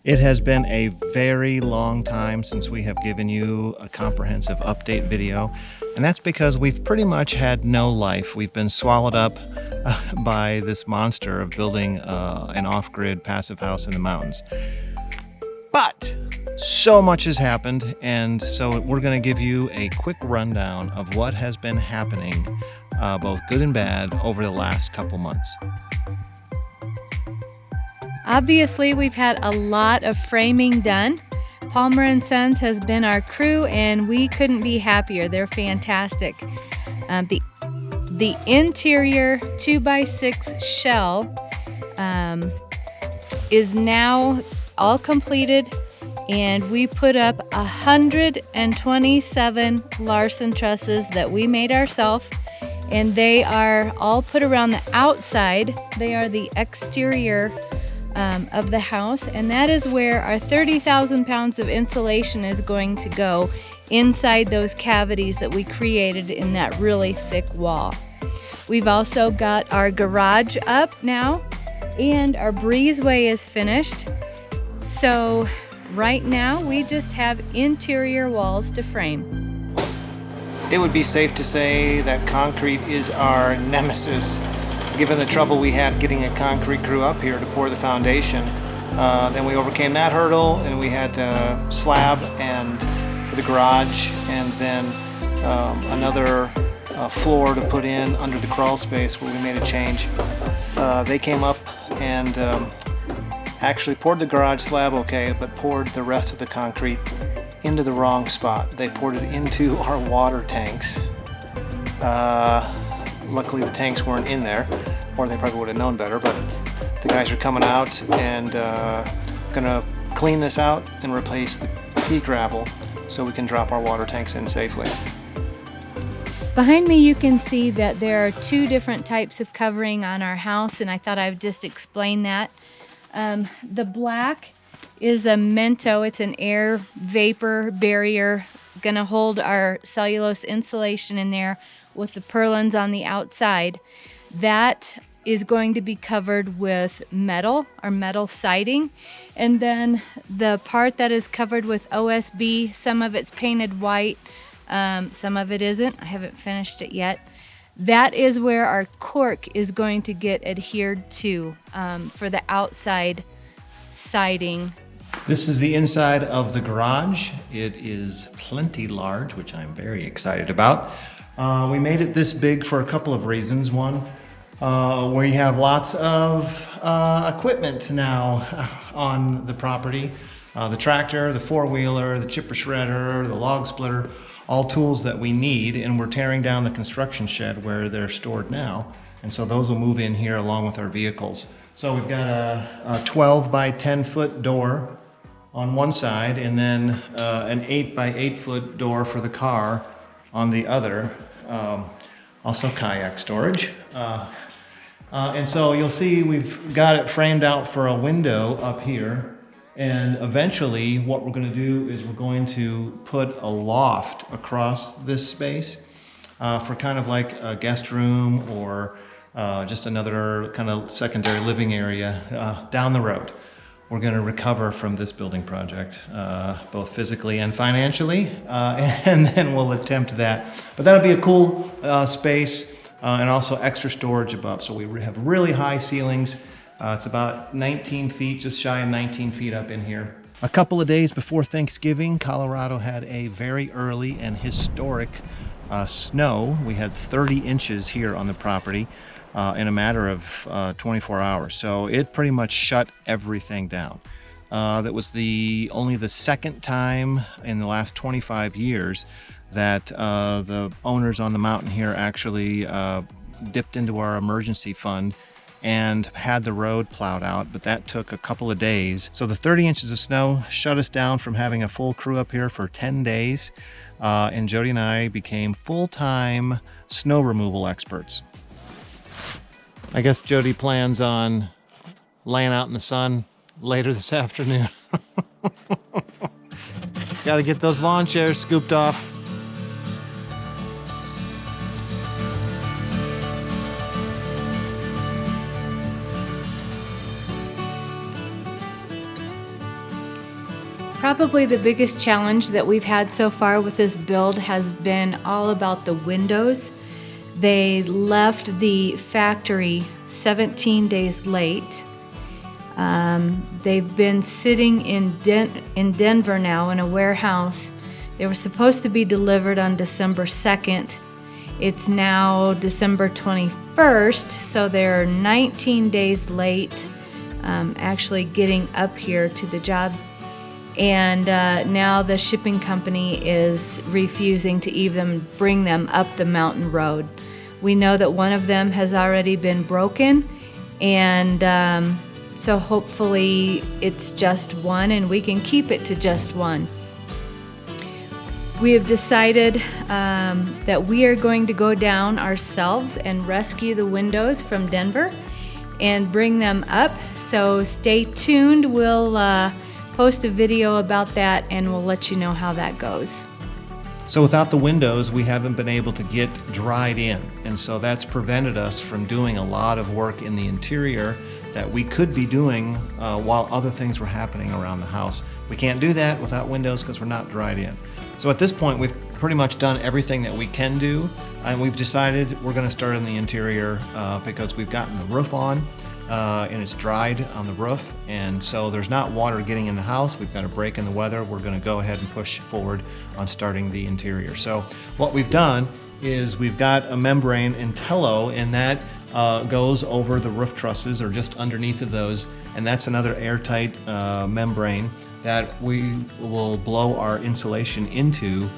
It has been a very long time since we have given you a comprehensive update video, and that's because we've pretty much had no life. We've been swallowed up by this monster of building an off-grid passive house in the mountains. But so much has happened, and so we're going to give you a quick rundown of what has been happening, both good and bad, over the last couple months. Obviously, we've had a lot of framing done. Palmer & Sons has been our crew, and we couldn't be happier. They're fantastic. The interior 2x6 shell is now all completed, and we put up 127 Larson trusses that we made ourselves, and they are all put around the outside. They are the exterior of the house, and that is where our 30,000 pounds of insulation is going to go inside those cavities that we created in that really thick wall. We've also got our garage up now, and our breezeway is finished. So right now we just have interior walls to frame. It would be safe to say that concrete is our nemesis. Given the trouble we had getting a concrete crew up here to pour the foundation, then we overcame that hurdle, and we had the slab and for the garage, and then another floor to put in under the crawl space where we made a change. They came up and actually poured the garage slab okay, but poured the rest of the concrete into the wrong spot. They poured it into our water tanks. Luckily the tanks weren't in there, or they probably would have known better, but the guys are coming out and gonna clean this out and replace the pea gravel so we can drop our water tanks in safely. Behind me you can see that there are two different types of covering on our house, and I thought I would just explain that. The black is a Mento. It's an air vapor barrier, gonna hold our cellulose insulation in there with the purlins on the outside. That is going to be covered with metal, or metal siding, and then the part that is covered with OSB, some of it's painted white, some of it isn't. I haven't finished it yet. That is where our cork is going to get adhered to for the outside siding. This is the inside of the garage. It is plenty large, which I'm very excited about. We made it this big for a couple of reasons. One, we have lots of equipment now on the property. The tractor, the four-wheeler, the chipper shredder, the log splitter, all tools that we need, and we're tearing down the construction shed where they're stored now. And so those will move in here along with our vehicles. So we've got a 12 by 10 foot door on one side, and then an 8 by 8 foot door for the car on the other. Also kayak storage. And so you'll see we've got it framed out for a window up here, and eventually what we're going to do is we're going to put a loft across this space for kind of like a guest room, or just another kind of secondary living area down the road. We're going to recover from this building project, both physically and financially, and then we'll attempt that. But that'll be a cool space, and also extra storage above. So we have really high ceilings. It's about 19 feet, just shy of 19 feet up in here. A couple of days before Thanksgiving, Colorado had a very early and historic snow. We had 30 inches here on the property in a matter of 24 hours. So it pretty much shut everything down. That was only the second time in the last 25 years that the owners on the mountain here actually dipped into our emergency fund and had the road plowed out, but that took a couple of days. So the 30 inches of snow shut us down from having a full crew up here for 10 days, and Jody and I became full-time snow removal experts. I guess Jody plans on laying out in the sun later this afternoon. Got to get those lawn chairs scooped off. Probably the biggest challenge that we've had so far with this build has been all about the windows. They left the factory 17 days late. They've been sitting in Denver now in a warehouse. They were supposed to be delivered on December 2nd. It's now December 21st, so they're 19 days late actually getting up here to the job. And now the shipping company is refusing to even bring them up the mountain road. We know that one of them has already been broken, and so hopefully it's just one and we can keep it to just one. We have decided that we are going to go down ourselves and rescue the windows from Denver and bring them up. So stay tuned. We'll post a video about that and we'll let you know how that goes. So without the windows, we haven't been able to get dried in. And so that's prevented us from doing a lot of work in the interior that we could be doing while other things were happening around the house. We can't do that without windows because we're not dried in. So at this point, we've pretty much done everything that we can do. And we've decided we're going to start in the interior because we've gotten the roof on. And it's dried on the roof, and so there's not water getting in the house. We've got a break in the weather. We're going to go ahead and push forward on starting the interior. So what we've done is we've got a membrane Intello, and that goes over the roof trusses or just underneath of those, and that's another airtight membrane that we will blow our insulation into.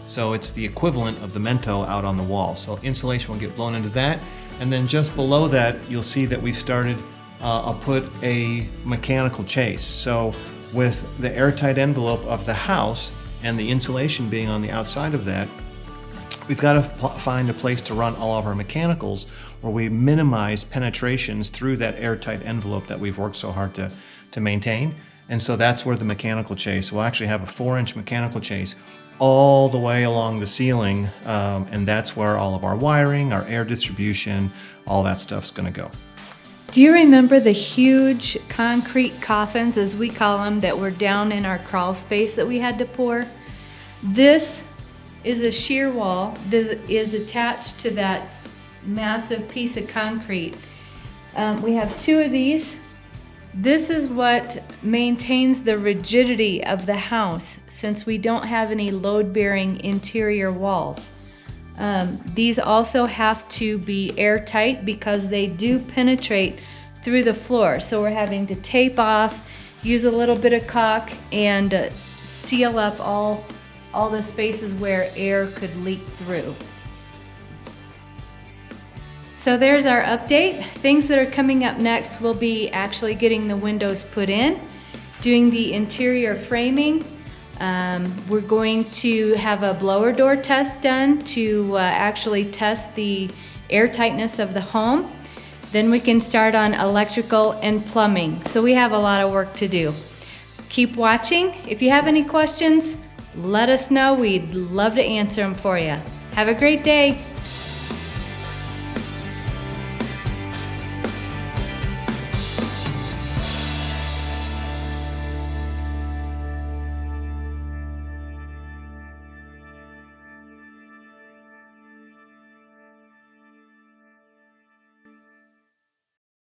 So it's the equivalent of the Mento out on the wall. So insulation will get blown into that. And then just below that, you'll see that we started, I'll put a mechanical chase. So with the airtight envelope of the house and the insulation being on the outside of that, we've got to find a place to run all of our mechanicals where we minimize penetrations through that airtight envelope that we've worked so hard to maintain. And so that's where the mechanical chase, we'll actually have a 4-inch mechanical chase all the way along the ceiling, and that's where all of our wiring, our air distribution, all that stuff's going to go. Do you remember the huge concrete coffins, as we call them, that were down in our crawl space that we had to pour? This is a shear wall. This is attached to that massive piece of concrete. We have 2 of these. This is what maintains the rigidity of the house since we don't have any load-bearing interior walls. These also have to be airtight because they do penetrate through the floor. So we're having to tape off, use a little bit of caulk, and seal up all the spaces where air could leak through. So there's our update. Things that are coming up next will be actually getting the windows put in, doing the interior framing. We're going to have a blower door test done to actually test the airtightness of the home. Then we can start on electrical and plumbing. So we have a lot of work to do. Keep watching. If you have any questions, let us know. We'd love to answer them for you. Have a great day.